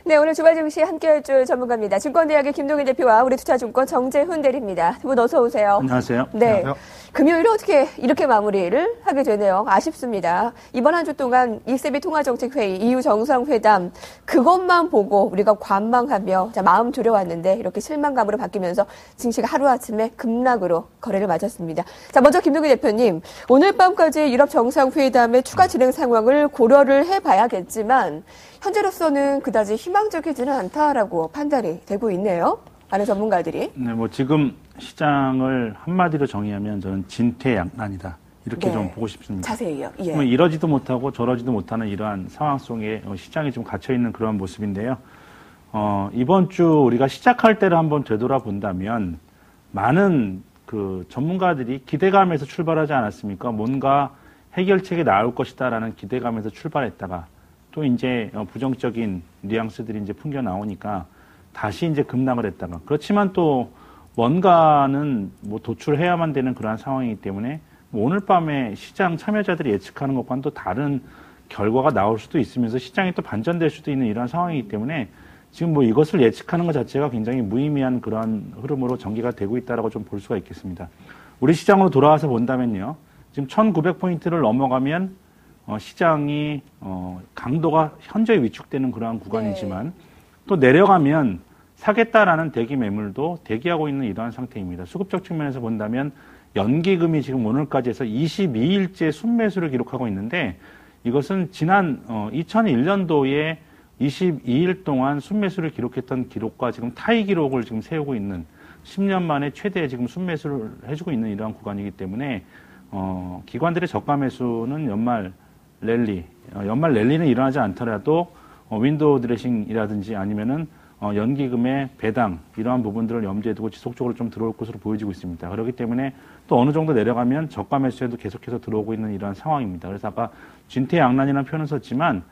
네, 오늘 주말 증시 함께할 줄 전문가입니다. 증권대학의 김동인 대표와 우리 투자증권 정재훈 대리입니다. 두 분 어서 오세요. 안녕하세요. 네, 안녕하세요. 금요일에 어떻게 이렇게 마무리를 하게 되네요. 아쉽습니다. 이번 한 주 동안 이세비 통화정책회의, EU 정상회담 그것만 보고 우리가 관망하며 마음 졸여왔는데 이렇게 실망감으로 바뀌면서 증시가 하루아침에 급락으로 거래를 마쳤습니다. 자, 먼저 김동인 대표님, 오늘 밤까지 유럽 정상회담의 추가 진행 상황을 고려를 해봐야겠지만 현재로서는 그다지 희망적이지는 않다라고 판단이 되고 있네요. 많은 전문가들이. 네, 뭐 지금 시장을 한마디로 정의하면 저는 진퇴양난이다. 이렇게 좀 보고 싶습니다. 자세히요. 예. 뭐 이러지도 못하고 저러지도 못하는 이러한 상황 속에 시장이 좀 갇혀 있는 그런 모습인데요. 이번 주 우리가 시작할 때를 한번 되돌아본다면 많은 그 전문가들이 기대감에서 출발하지 않았습니까? 뭔가 해결책이 나올 것이다라는 기대감에서 출발했다가 또 이제 부정적인 뉘앙스들이 이제 풍겨 나오니까 다시 이제 급락을 했다가 그렇지만 또 뭔가는 뭐 도출해야만 되는 그러한 상황이기 때문에 뭐 오늘 밤에 시장 참여자들이 예측하는 것과는 또 다른 결과가 나올 수도 있으면서 시장이 또 반전될 수도 있는 이러한 상황이기 때문에 지금 뭐 이것을 예측하는 것 자체가 굉장히 무의미한 그런 흐름으로 전개가 되고 있다라고 좀 볼 수가 있겠습니다. 우리 시장으로 돌아와서 본다면요. 지금 1900포인트를 넘어가면 시장이 강도가 현저히 위축되는 그러한 구간이지만 또 내려가면 사겠다라는 대기 매물도 대기하고 있는 이러한 상태입니다. 수급적 측면에서 본다면 연기금이 지금 오늘까지 해서 22일째 순매수를 기록하고 있는데 이것은 지난 2001년도에 22일 동안 순매수를 기록했던 기록과 지금 타이 기록을 지금 세우고 있는 10년 만에 최대 지금 순매수를 해주고 있는 이러한 구간이기 때문에 기관들의 저가 매수는 연말 랠리는 일어나지 않더라도 윈도우 드레싱이라든지 아니면은 연기금의 배당 이러한 부분들을 염두에 두고 지속적으로 좀 들어올 것으로 보여지고 있습니다. 그렇기 때문에 또 어느 정도 내려가면 저가 매수에도 계속해서 들어오고 있는 이러한 상황입니다. 그래서 아까 진퇴양난이라는 표현을 썼지만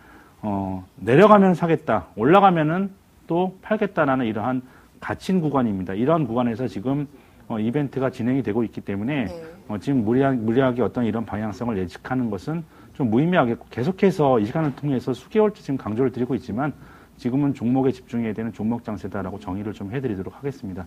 내려가면 사겠다, 올라가면은 또 팔겠다라는 이러한 갇힌 구간입니다. 이러한 구간에서 지금 이벤트가 진행이 되고 있기 때문에 지금 무리하게 어떤 이런 방향성을 예측하는 것은 좀 무의미하겠고 계속해서 이 시간을 통해서 수개월째 지금 강조를 드리고 있지만 지금은 종목에 집중해야 되는 종목 장세다라고 정의를 좀 해드리도록 하겠습니다.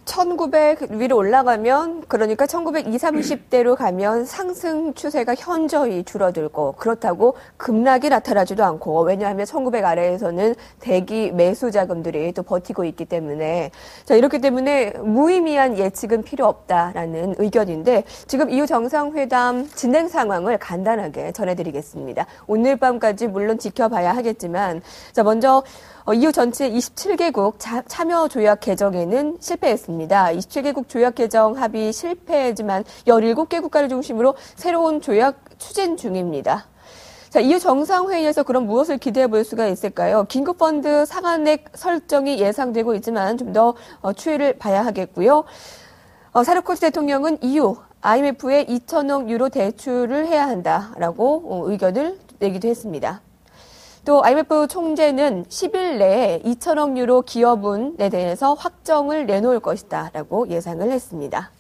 1900 위로 올라가면 그러니까 1920, 30대로 가면 상승 추세가 현저히 줄어들고 그렇다고 급락이 나타나지도 않고 왜냐하면 1900 아래에서는 대기 매수 자금들이 또 버티고 있기 때문에 자 이렇기 때문에 무의미한 예측은 필요 없다라는 의견인데 지금 EU 정상회담 진행 상황을 간단하게 전해드리겠습니다. 오늘 밤까지 물론 지켜봐야 하겠지만 자 먼저 EU 전체 27개국 참여 조약 개정에는 실패했습니다. 27개국 조약 개정 합의 실패지만 17개 국가를 중심으로 새로운 조약 추진 중입니다. 자, EU 정상회의에서 그럼 무엇을 기대해 볼 수가 있을까요? 긴급펀드 상한액 설정이 예상되고 있지만 좀 더 추이를 봐야 하겠고요. 사르코지 대통령은 EU, IMF에 2천억 유로 대출을 해야 한다라고 의견을 내기도 했습니다. 또 IMF 총재는 10일 내에 2천억 유로 기여분에 대해서 확정을 내놓을 것이다라고 예상을 했습니다.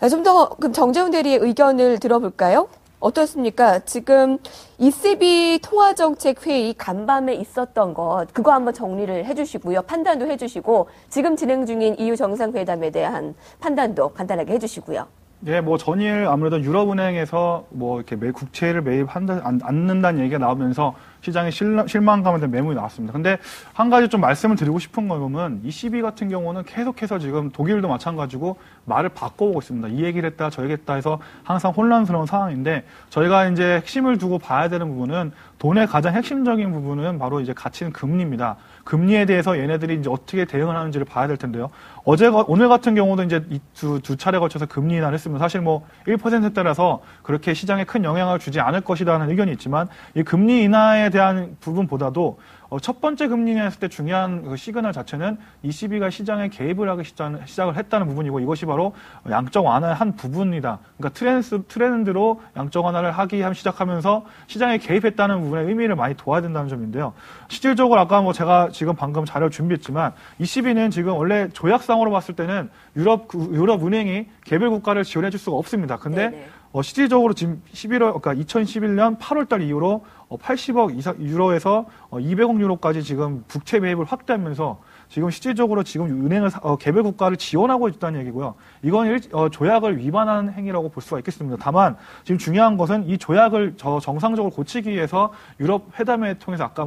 좀 더 정재훈 대리의 의견을 들어볼까요? 어떻습니까? 지금 ECB 통화정책회의 간밤에 있었던 것 그거 한번 정리를 해주시고요. 판단도 해주시고 지금 진행 중인 EU 정상회담에 대한 판단도 간단하게 해주시고요. 예, 뭐 전일 아무래도 유럽은행에서 뭐 이렇게 국채를 매입한다 않는다는 얘기가 나오면서 시장에 실망감에 대한 매물이 나왔습니다. 근데 한 가지 좀 말씀을 드리고 싶은 거는 ECB 같은 경우는 계속해서 지금 독일도 마찬가지고 말을 바꿔오고 있습니다. 이 얘기를 했다, 저 얘기를 했다 해서 항상 혼란스러운 상황인데 저희가 이제 핵심을 두고 봐야 되는 부분은 돈의 가장 핵심적인 부분은 바로 이제 가치는 금리입니다. 금리에 대해서 얘네들이 이제 어떻게 대응을 하는지를 봐야 될 텐데요. 오늘 같은 경우도 이제 두 차례 걸쳐서 금리 인하를 했습니다. 사실 뭐 1%대라서 그렇게 시장에 큰 영향을 주지 않을 것이라는 의견이 있지만 이 금리 인하에 대한 부분보다도 첫 번째 금리 인하했을 때 중요한 그 시그널 자체는 ECB가 시장에 개입을 하기 시작을 했다는 부분이고 이것이 바로 양적 완화의 한 부분이다. 그러니까 트렌드로 양적 완화를 하기 시작하면서 시장에 개입했다는 부분에 의미를 많이 둬야 된다는 점인데요. 실질적으로 아까 뭐 제가 지금 방금 자료를 준비했지만 ECB는 지금 원래 조약상으로 봤을 때는 유럽 은행이 개별 국가를 지원해 줄 수가 없습니다. 근데 실질적으로 지금 11월, 그러니까 2011년 8월달 이후로 80억 유로에서 200억 유로까지 지금 국채 매입을 확대하면서 지금 실질적으로 지금 은행을 개별 국가를 지원하고 있다는 얘기고요. 이건 조약을 위반한 행위라고 볼 수가 있겠습니다. 다만 지금 중요한 것은 이 조약을 정상적으로 고치기 위해서 유럽 회담을 통해서 아까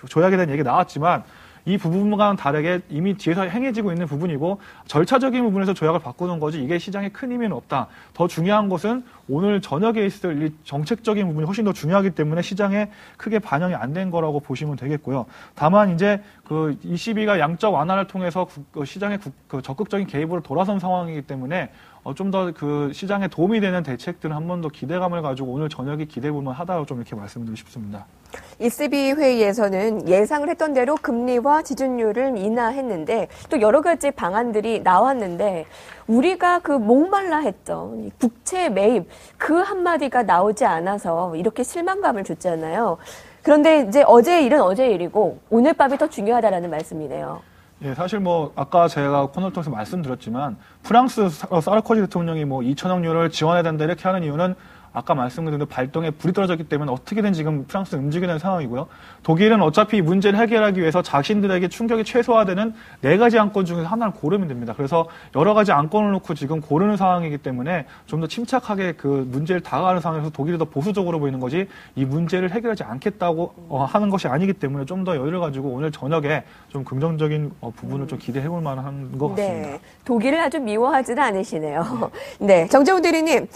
조약에 대한 얘기 나왔지만 이 부분과는 다르게 이미 뒤에서 행해지고 있는 부분이고 절차적인 부분에서 조약을 바꾸는 거지 이게 시장에 큰 의미는 없다. 더 중요한 것은 오늘 저녁에 있을 이 정책적인 부분이 훨씬 더 중요하기 때문에 시장에 크게 반영이 안 된 거라고 보시면 되겠고요. 다만 이제 그 ECB가 양적 완화를 통해서 시장의 적극적인 개입으로 돌아선 상황이기 때문에 좀 더 그 시장에 도움이 되는 대책들은 한 번 더 기대감을 가지고 오늘 저녁에 기대해볼만 하다고 좀 이렇게 말씀드리고 싶습니다. ECB 회의에서는 예상을 했던 대로 금리와 지준율을 인하했는데 또 여러 가지 방안들이 나왔는데 우리가 그 목말라 했던 국채 매입 그 한마디가 나오지 않아서 이렇게 실망감을 줬잖아요. 그런데 이제 어제의 일은 어제의 일이고 오늘 밤이 더 중요하다라는 말씀이네요. 예, 사실 아까 제가 코너를 통해서 말씀드렸지만, 프랑스 사르코지 대통령이 2천억 유로를 지원해야 된다 이렇게 하는 이유는 아까 말씀드린 대로 발동에 불이 떨어졌기 때문에 어떻게든 지금 프랑스는 움직이는 상황이고요. 독일은 어차피 이 문제를 해결하기 위해서 자신들에게 충격이 최소화되는 4가지 안건 중에서 하나를 고르면 됩니다. 그래서 여러 가지 안건을 놓고 지금 고르는 상황이기 때문에 좀 더 침착하게 그 문제를 다가가는 상황에서 독일이 더 보수적으로 보이는 거지 이 문제를 해결하지 않겠다고 하는 것이 아니기 때문에 좀 더 여유를 가지고 오늘 저녁에 좀 긍정적인 부분을 좀 기대해 볼 만한 것 같습니다. 네, 독일을 아주 미워하지는 않으시네요. 네, 정재훈 대리님,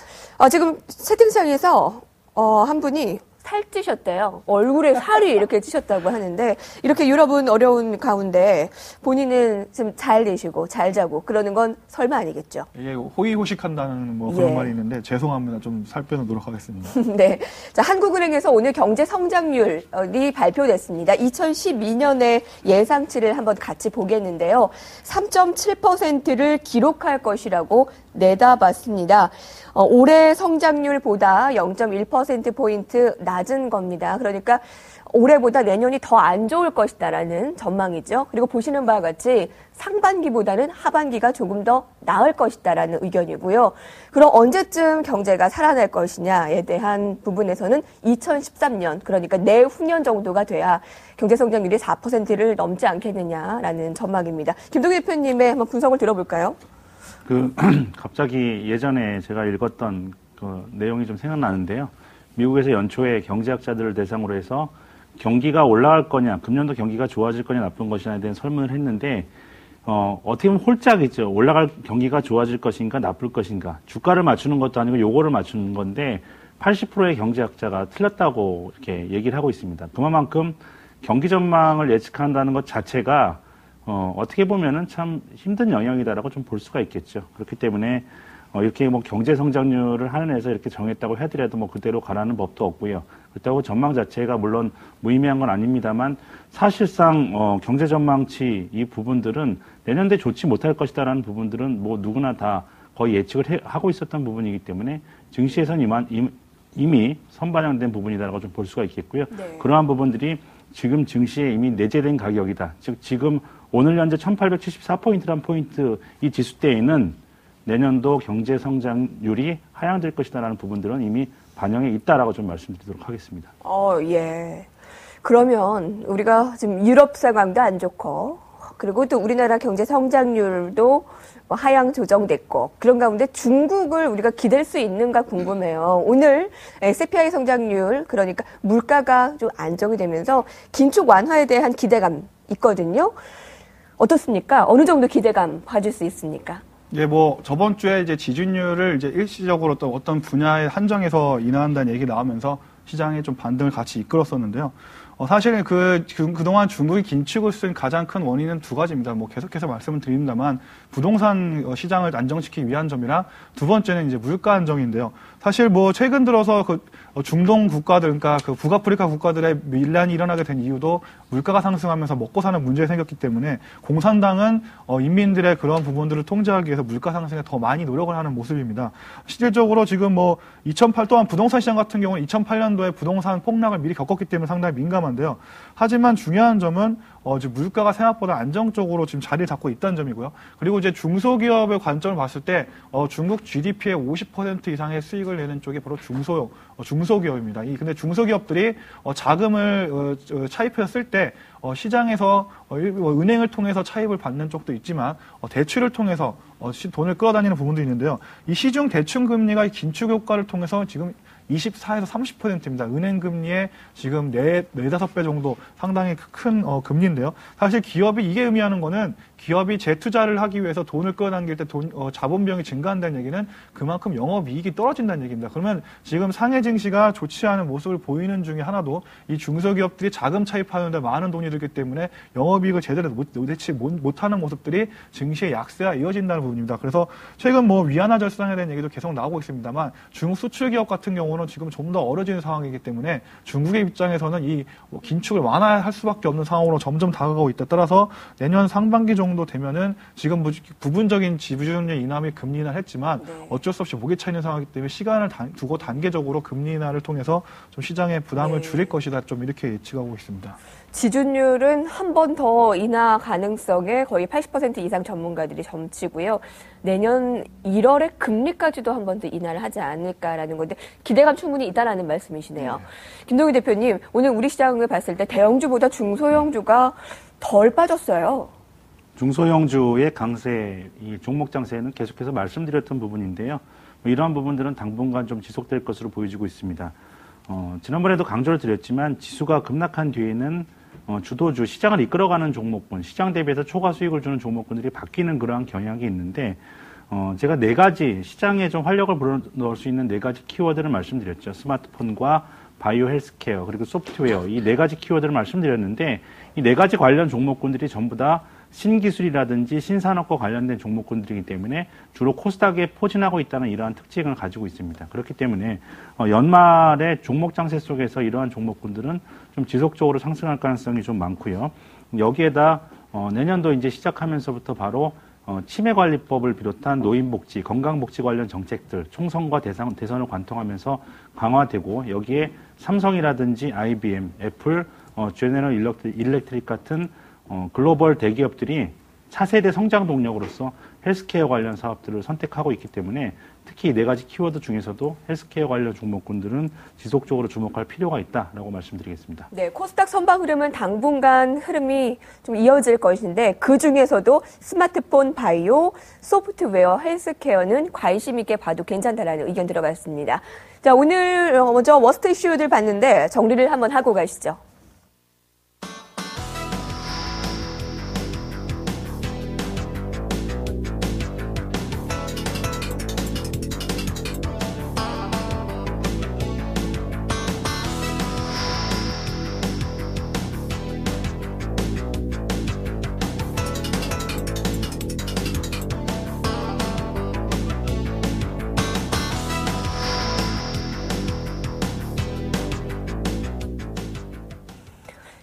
지금 채팅창에서 한 분이 살찌셨대요. 얼굴에 살이 이렇게 찌셨다고 하는데 이렇게 유럽은 어려운 가운데 본인은 좀 잘 내시고 잘 자고 그러는 건 설마 아니겠죠? 예, 호의호식한다는 그런 말이 있는데 죄송합니다. 좀 살 빼는 노력하겠습니다. 네, 자 한국은행에서 오늘 경제 성장률이 발표됐습니다. 2012년의 예상치를 한번 같이 보겠는데요. 3.7%를 기록할 것이라고 내다봤습니다. 올해 성장률보다 0.1%포인트 낮은 겁니다. 그러니까 올해보다 내년이 더 안 좋을 것이다라는 전망이죠. 그리고 보시는 바와 같이 상반기보다는 하반기가 조금 더 나을 것이다라는 의견이고요. 그럼 언제쯤 경제가 살아날 것이냐에 대한 부분에서는 2013년, 그러니까 내후년 정도가 돼야 경제 성장률이 4%를 넘지 않겠느냐라는 전망입니다. 김동희 대표님의 한번 분석을 들어볼까요? 갑자기 예전에 제가 읽었던 그 내용이 좀 생각나는데요. 미국에서 연초에 경제학자들을 대상으로 해서 경기가 올라갈 거냐, 금년도 경기가 좋아질 거냐, 나쁜 것이냐에 대한 설문을 했는데, 어떻게 보면 홀짝이죠. 올라갈 경기가 좋아질 것인가, 나쁠 것인가. 주가를 맞추는 것도 아니고 요거를 맞추는 건데, 80%의 경제학자가 틀렸다고 이렇게 얘기를 하고 있습니다. 그만큼 경기 전망을 예측한다는 것 자체가 어떻게 보면은 참 힘든 영역이다라고 좀 볼 수가 있겠죠. 그렇기 때문에 이렇게 경제 성장률을 한해서 이렇게 정했다고 해더라도 그대로 가라는 법도 없고요. 그렇다고 전망 자체가 물론 무의미한 건 아닙니다만 사실상 경제 전망치 이 부분들은 내년도에 좋지 못할 것이다라는 부분들은 누구나 다 거의 예측을 하고 있었던 부분이기 때문에 증시에서는 이미 선반영된 부분이다라고 좀 볼 수가 있겠고요. 네. 그러한 부분들이 지금 증시에 이미 내재된 가격이다. 즉 지금 오늘 현재 1874포인트란 포인트 이 지수대에는 내년도 경제 성장률이 하향될 것이다라는 부분들은 이미 반영해 있다라고 좀 말씀드리도록 하겠습니다. 예. 그러면 우리가 지금 유럽 상황도 안 좋고 그리고 또 우리나라 경제 성장률도 하향 조정됐고 그런 가운데 중국을 우리가 기댈 수 있는가 궁금해요. 오늘 CPI 성장률 그러니까 물가가 좀 안정이 되면서 긴축 완화에 대한 기대감 있거든요. 어떻습니까? 어느 정도 기대감 가질 수 있습니까? 예, 저번 주에 이제 지준율을 이제 일시적으로 또 어떤 분야에 한정해서 인하한다는 얘기 나오면서 시장에 좀 반등을 같이 이끌었었는데요. 사실은 그동안 중국이 긴축을 쓴 가장 큰 원인은 두 가지입니다. 계속해서 말씀을 드립니다만, 부동산 시장을 안정시키기 위한 점이랑 두 번째는 이제 물가 안정인데요. 사실 최근 들어서 중동 국가들, 그러니까 북아프리카 국가들의 밀란이 일어나게 된 이유도 물가가 상승하면서 먹고 사는 문제가 생겼기 때문에 공산당은 인민들의 그런 부분들을 통제하기 위해서 물가 상승에 더 많이 노력을 하는 모습입니다. 실질적으로 지금 2008 또한 부동산 시장 같은 경우는 2008년도에 부동산 폭락을 미리 겪었기 때문에 상당히 민감합니다. 민감한데요. 하지만 중요한 점은 지금 물가가 생각보다 안정적으로 지금 자리를 잡고 있다는 점이고요. 그리고 이제 중소기업의 관점을 봤을 때 중국 GDP의 50% 이상의 수익을 내는 쪽이 바로 중소기업입니다. 근데 중소기업들이 자금을 차입해서 쓸 때 시장에서 은행을 통해서 차입을 받는 쪽도 있지만 대출을 통해서 돈을 끌어다니는 부분도 있는데요. 이 시중 대출 금리가 긴축 효과를 통해서 지금 24에서 30%입니다. 은행 금리의 지금 4-5배 정도 상당히 큰 금리인데요. 사실 기업이 이게 의미하는 거는 기업이 재투자를 하기 위해서 돈을 끌어당길 때 자본 비용이 증가한다는 얘기는 그만큼 영업이익이 떨어진다는 얘기입니다. 그러면 지금 상해 증시가 좋지 않은 모습을 보이는 중에 하나도 이 중소기업들이 자금 차입하는데 많은 돈이 들기 때문에 영업이익을 제대로 도대체 못하는 모습들이 증시의 약세가 이어진다는 부분입니다. 그래서 최근 위안화 절상에 대한 얘기도 계속 나오고 있습니다만 중국 수출 기업 같은 경우는 지금 좀 더 어려진 상황이기 때문에 중국의 입장에서는 이 긴축을 완화할 수밖에 없는 상황으로 점점 다가가고 있다. 따라서 내년 상반기 정도 되면은 지금 부분적인 지분율 인하에 금리 인하를 했지만 어쩔 수 없이 목에 차 있는 상황이기 때문에 시간을 두고 단계적으로 금리 인하를 통해서 좀 시장의 부담을 줄일 것이다. 좀 이렇게 예측하고 있습니다. 지준율은 한 번 더 인하 가능성에 거의 80% 이상 전문가들이 점치고요. 내년 1월에 금리까지도 한 번 더 인하를 하지 않을까라는 건데 기대감 충분히 있다라는 말씀이시네요. 김동희 대표님, 오늘 우리 시장을 봤을 때 대형주보다 중소형주가 덜 빠졌어요. 중소형주의 강세, 이 종목 장세는 계속해서 말씀드렸던 부분인데요. 이러한 부분들은 당분간 좀 지속될 것으로 보여지고 있습니다. 지난번에도 강조를 드렸지만 지수가 급락한 뒤에는 주도주, 시장을 이끌어가는 종목군, 시장 대비해서 초과 수익을 주는 종목군들이 바뀌는 그러한 경향이 있는데, 제가 4가지, 시장에 좀 활력을 불어넣을 수 있는 4가지 키워드를 말씀드렸죠. 스마트폰과 바이오 헬스케어, 그리고 소프트웨어, 이 4가지 키워드를 말씀드렸는데, 이 4가지 관련 종목군들이 전부 다 신기술이라든지 신산업과 관련된 종목군들이기 때문에 주로 코스닥에 포진하고 있다는 이러한 특징을 가지고 있습니다. 그렇기 때문에 연말에 종목 장세 속에서 이러한 종목군들은 좀 지속적으로 상승할 가능성이 좀 많고요. 여기에다 내년도 이제 시작하면서부터 바로 치매관리법을 비롯한 노인복지, 건강복지 관련 정책들, 총선과 대선을 관통하면서 강화되고 여기에 삼성이라든지 IBM, 애플, 제너럴 일렉트릭 같은 글로벌 대기업들이 차세대 성장 동력으로서 헬스케어 관련 사업들을 선택하고 있기 때문에 특히 이 4가지 키워드 중에서도 헬스케어 관련 종목군들은 지속적으로 주목할 필요가 있다라고 말씀드리겠습니다. 네, 코스닥 선방 흐름은 당분간 흐름이 좀 이어질 것인데 그 중에서도 스마트폰, 바이오, 소프트웨어, 헬스케어는 관심 있게 봐도 괜찮다라는 의견 들어봤습니다. 자, 오늘 먼저 워스트 이슈들 봤는데 정리를 한번 하고 가시죠.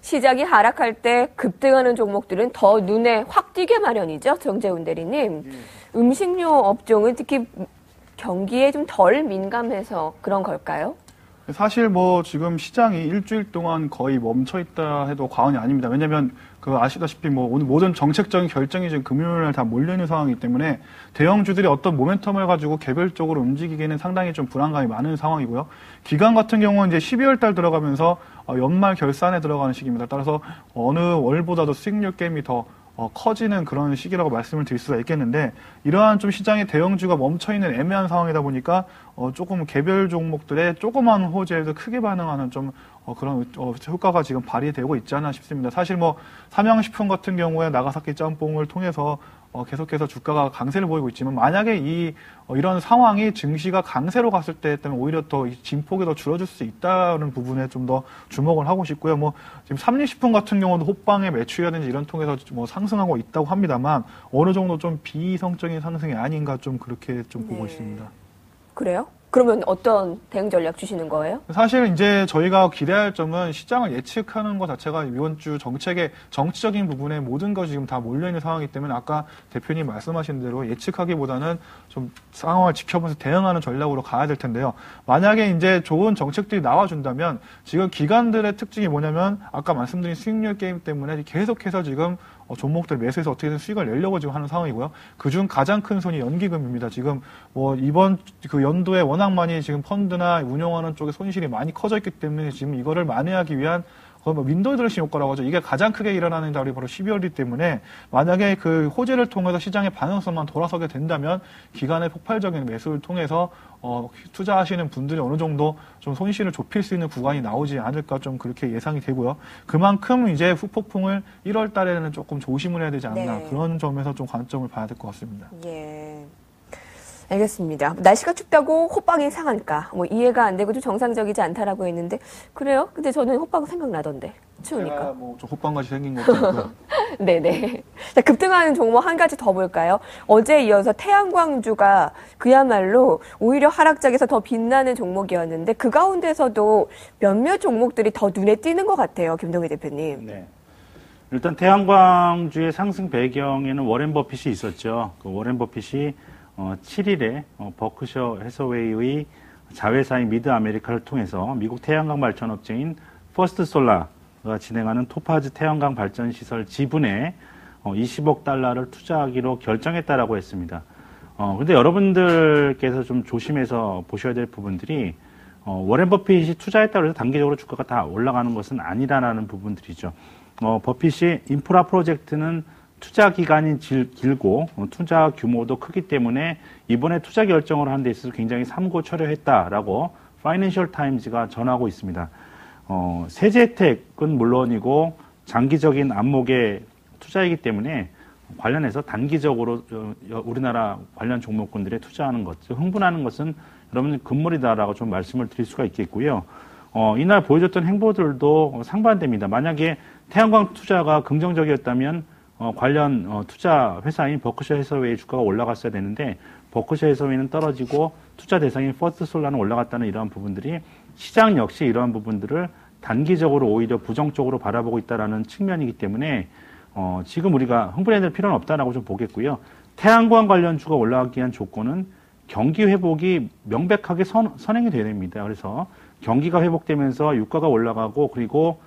시장이 하락할 때 급등하는 종목들은 더 눈에 확 띄게 마련이죠. 정재훈 대리님. 음식료 업종은 특히 경기에 좀 덜 민감해서 그런 걸까요? 사실 지금 시장이 일주일 동안 거의 멈춰 있다 해도 과언이 아닙니다. 왜냐면 아시다시피 오늘 모든 정책적인 결정이 지금 금요일날 다 몰려있는 상황이기 때문에 대형주들이 어떤 모멘텀을 가지고 개별적으로 움직이기에는 상당히 좀 불안감이 많은 상황이고요. 기관 같은 경우는 이제 12월 달 들어가면서 연말 결산에 들어가는 시기입니다. 따라서 어느 월보다도 수익률 갭이 더 커지는 그런 시기라고 말씀을 드릴 수가 있겠는데 이러한 좀 시장의 대형주가 멈춰있는 애매한 상황이다 보니까 조금 개별 종목들의 조그만 호재에도 크게 반응하는 좀 그런 효과가 지금 발휘되고 있지 않나 싶습니다. 사실 삼양식품 같은 경우에 나가사키 짬뽕을 통해서 계속해서 주가가 강세를 보이고 있지만 만약에 이런 상황이 증시가 강세로 갔을 때 때문에 오히려 더 진폭이 더 줄어들 수 있다는 부분에 좀 더 주목을 하고 싶고요. 지금 삼리식품 같은 경우도 호빵의 매출이라든지 이런 통해서 상승하고 있다고 합니다만 어느 정도 좀 비이성적인 상승이 아닌가 좀 그렇게 좀 보고 있습니다. 그래요? 그러면 어떤 대응 전략 주시는 거예요? 사실 이제 저희가 기대할 점은 시장을 예측하는 것 자체가 이번 주 정책의 정치적인 부분에 모든 것이 지금 다 몰려있는 상황이기 때문에 아까 대표님 말씀하신 대로 예측하기보다는 좀 상황을 지켜보면서 대응하는 전략으로 가야 될 텐데요. 만약에 이제 좋은 정책들이 나와준다면 지금 기관들의 특징이 뭐냐면 아까 말씀드린 수익률 게임 때문에 계속해서 지금 종목들 매수해서 어떻게든 수익을 내려고 지금 하는 상황이고요. 그중 가장 큰 손이 연기금입니다. 지금 뭐 이번 그 연도에 워낙 많이 지금 펀드나 운용하는 쪽에 손실이 많이 커져 있기 때문에 지금 이거를 만회하기 위한 뭐 윈도우 드레싱 효과라고 하죠. 이게 가장 크게 일어나는 달이 바로 12월이기 때문에 만약에 그 호재를 통해서 시장의 반응성만 돌아서게 된다면 기관의 폭발적인 매수를 통해서 투자하시는 분들이 어느 정도 좀 손실을 좁힐 수 있는 구간이 나오지 않을까 좀 그렇게 예상이 되고요. 그만큼 이제 후폭풍을 1월 달에는 조금 조심을 해야 되지 않나 네. 그런 점에서 좀 관점을 봐야 될 것 같습니다. 예. 알겠습니다. 날씨가 춥다고 호빵이 상한가? 뭐 이해가 안 되고 좀 정상적이지 않다라고 했는데 그래요? 근데 저는 호빵 생각나던데 추우니까. 제가 뭐좀 호빵같이 생긴 것도 있고요. 네네. 자, 급등하는 종목 한 가지 더 볼까요? 어제에 이어서 태양광주가 그야말로 오히려 하락장에서 더 빛나는 종목이었는데 그 가운데서도 몇몇 종목들이 더 눈에 띄는 것 같아요. 김동희 대표님. 네. 일단 태양광주의 상승 배경에는 워렌 버핏이 있었죠. 그 워렌 버핏이 7일에 버크셔 해서웨이의 자회사인 미드 아메리카를 통해서 미국 태양광 발전업체인 퍼스트 솔라가 진행하는 토파즈 태양광 발전 시설 지분에 20억 달러를 투자하기로 결정했다라고 했습니다. 근데 여러분들께서 좀 조심해서 보셔야 될 부분들이 워렌 버핏이 투자했다고 해서 단기적으로 주가가 다 올라가는 것은 아니라는 부분들이죠. 버핏이 인프라 프로젝트는 투자 기간이 길고 투자 규모도 크기 때문에 이번에 투자 결정을 하는 데 있어서 굉장히 삼고철회했다라고 파이낸셜 타임즈가 전하고 있습니다. 세제 혜택은 물론이고 장기적인 안목의 투자이기 때문에 관련해서 단기적으로 우리나라 관련 종목군들에 투자하는 것, 흥분하는 것은 여러분 금물이다라고 좀 말씀을 드릴 수가 있겠고요. 이날 보여줬던 행보들도 상반됩니다. 만약에 태양광 투자가 긍정적이었다면 관련 투자 회사인 버크셔 해서웨이 주가가 올라갔어야 되는데 버크셔 해서웨이는 떨어지고 투자 대상인 퍼스트 솔라는 올라갔다는 이러한 부분들이 시장 역시 이러한 부분들을 단기적으로 오히려 부정적으로 바라보고 있다는 측면이기 때문에 지금 우리가 흥분해야 될 필요는 없다라고 좀 보겠고요. 태양광 관련주가 올라가기 위한 조건은 경기 회복이 명백하게 선행이 돼야 됩니다. 그래서 경기가 회복되면서 유가가 올라가고 그리고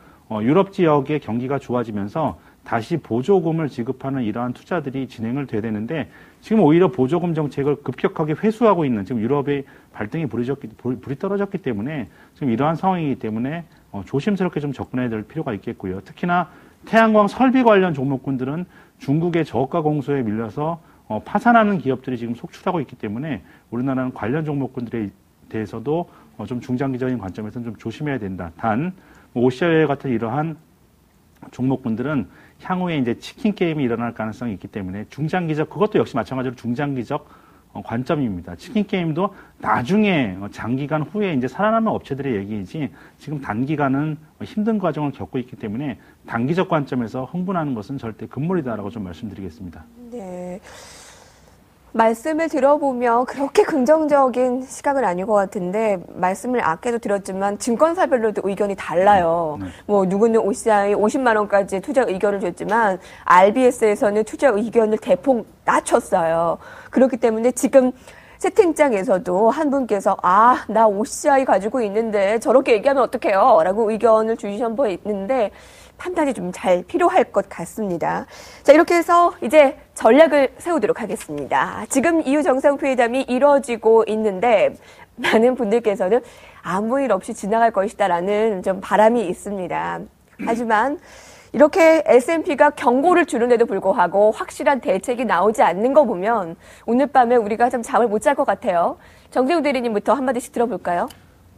유럽 지역의 경기가 좋아지면서 다시 보조금을 지급하는 이러한 투자들이 진행을 돼야 되는데 지금 오히려 보조금 정책을 급격하게 회수하고 있는 지금 유럽의 발등이 불이 떨어졌기 때문에 지금 이러한 상황이기 때문에 조심스럽게 좀 접근해야 될 필요가 있겠고요. 특히나 태양광 설비 관련 종목군들은 중국의 저가 공소에 밀려서 파산하는 기업들이 지금 속출하고 있기 때문에 우리나라는 관련 종목군들에 대해서도 좀 중장기적인 관점에서는 좀 조심해야 된다. 단 오시아웨어 같은 이러한 종목군들은 향후에 이제 치킨 게임이 일어날 가능성이 있기 때문에 중장기적 그것도 역시 마찬가지로 중장기적 관점입니다. 치킨 게임도 나중에 장기간 후에 이제 살아남는 업체들의 얘기이지 지금 단기간은 힘든 과정을 겪고 있기 때문에 단기적 관점에서 흥분하는 것은 절대 금물이다라고 좀 말씀드리겠습니다. 네. 말씀을 들어보면 그렇게 긍정적인 시각은 아닌 것 같은데 말씀을 아까도 드렸지만 증권사별로도 의견이 달라요. 네. 뭐 누구는 OCI 50만 원까지 투자 의견을 줬지만 RBS에서는 투자 의견을 대폭 낮췄어요. 그렇기 때문에 지금 채팅창에서도 한 분께서 나 OCI 가지고 있는데 저렇게 얘기하면 어떡해요? 라고 의견을 주신 분 있는데 판단이 좀 잘 필요할 것 같습니다. 자, 이렇게 해서 이제 전략을 세우도록 하겠습니다. 지금 EU 정상회담이 이뤄지고 있는데 많은 분들께서는 아무 일 없이 지나갈 것이다라는 좀 바람이 있습니다. 하지만 이렇게 S&P가 경고를 주는데도 불구하고 확실한 대책이 나오지 않는 거 보면 오늘 밤에 우리가 좀 잠을 못 잘 것 같아요. 정세우 대리님부터 한마디씩 들어볼까요?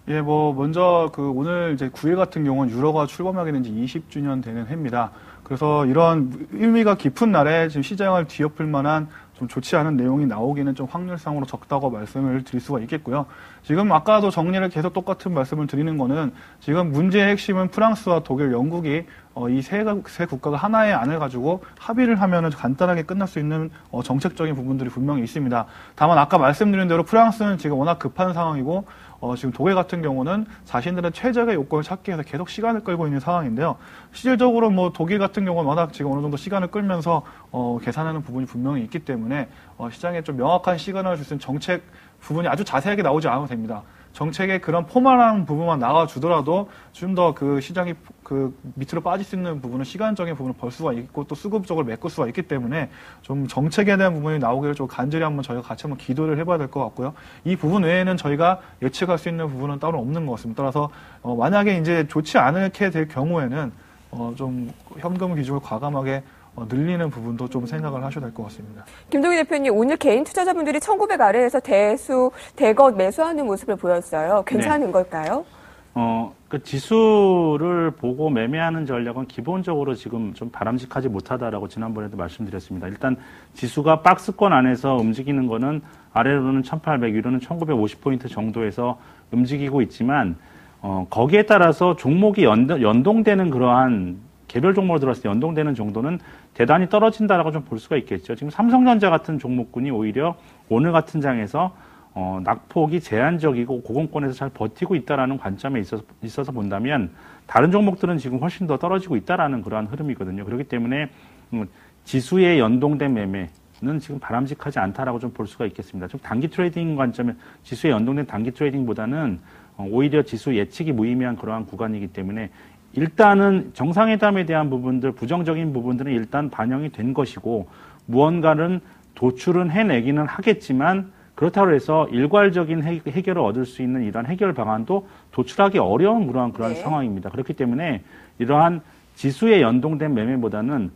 예, 먼저 오늘 이제 9일 같은 경우는 유로가 출범하게 된 지 20주년 되는 해입니다. 그래서 이런 의미가 깊은 날에 지금 시장을 뒤엎을 만한 좀 좋지 않은 내용이 나오기는 좀 확률상으로 적다고 말씀을 드릴 수가 있겠고요. 지금 아까도 정리를 계속 똑같은 말씀을 드리는 거는 지금 문제의 핵심은 프랑스와 독일, 영국이 이 세 국가가 하나의 안을 가지고 합의를 하면은 간단하게 끝날 수 있는 정책적인 부분들이 분명히 있습니다. 다만 아까 말씀드린 대로 프랑스는 지금 워낙 급한 상황이고 지금 독일 같은 경우는 자신들의 최적의 요건을 찾기 위해서 계속 시간을 끌고 있는 상황인데요. 실질적으로 뭐 독일 같은 경우는 워낙 지금 어느 정도 시간을 끌면서 계산하는 부분이 분명히 있기 때문에 시장에 좀 명확한 시그널을 줄 수 있는 정책 부분이 아주 자세하게 나오지 않아도 됩니다. 정책의 그런 포멀한 부분만 나와주더라도 좀 더 그 시장이 그 밑으로 빠질 수 있는 부분은 시간적인 부분을 벌 수가 있고 또 수급적으로 메꿀 수가 있기 때문에 좀 정책에 대한 부분이 나오기를 좀 간절히 한번 저희가 같이 한번 기도를 해봐야 될 것 같고요. 이 부분 외에는 저희가 예측할 수 있는 부분은 따로 없는 것 같습니다. 따라서 만약에 이제 좋지 않게 될 경우에는 좀 현금 비중을 과감하게 늘리는 부분도 좀 생각을 하셔야 될 것 같습니다. 김동희 대표님, 오늘 개인 투자자분들이 1900 아래에서 대거 매수하는 모습을 보였어요. 괜찮은 걸까요? 그 지수를 보고 매매하는 전략은 기본적으로 지금 좀 바람직하지 못하다라고 지난번에도 말씀드렸습니다. 일단 지수가 박스권 안에서 움직이는 거는 아래로는 1800, 위로는 1950포인트 정도에서 움직이고 있지만, 거기에 따라서 종목이 연동되는 그러한 개별 종목으로 들어왔을 때 연동되는 정도는 대단히 떨어진다라고 좀 볼 수가 있겠죠. 지금 삼성전자 같은 종목군이 오히려 오늘 같은 장에서 낙폭이 제한적이고 고공권에서 잘 버티고 있다라는 관점에 있어서 본다면 다른 종목들은 지금 훨씬 더 떨어지고 있다라는 그러한 흐름이거든요. 그렇기 때문에 지수에 연동된 매매는 지금 바람직하지 않다라고 좀 볼 수가 있겠습니다. 좀 단기 트레이딩 관점에 지수에 연동된 단기 트레이딩보다는 오히려 지수 예측이 무의미한 그러한 구간이기 때문에 일단은 정상회담에 대한 부분들, 부정적인 부분들은 일단 반영이 된 것이고 무언가는 도출은 해내기는 하겠지만 그렇다고 해서 일괄적인 해결을 얻을 수 있는 이러한 해결 방안도 도출하기 어려운 그런 상황입니다. 그렇기 때문에 이러한 지수에 연동된 매매보다는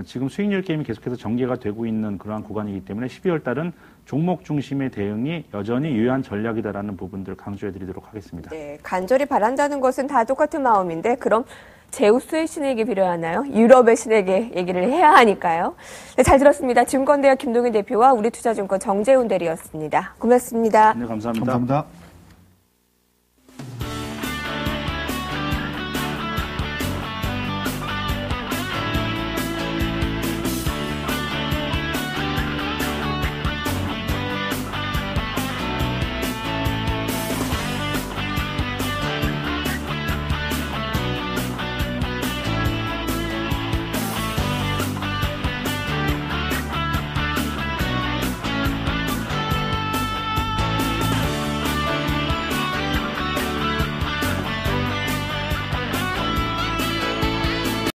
지금 수익률 게임이 계속해서 전개가 되고 있는 그러한 구간이기 때문에 12월 달은 종목 중심의 대응이 여전히 유효한 전략이다라는 부분들 강조해드리도록 하겠습니다. 네, 간절히 바란다는 것은 다 똑같은 마음인데 그럼 제우스의 신에게 빌어야 하나요? 유럽의 신에게 얘기를 해야 하니까요. 네, 잘 들었습니다. 증권대학 김동희 대표와 우리투자증권 정재훈 대리였습니다. 고맙습니다. 네, 감사합니다. 감사합니다.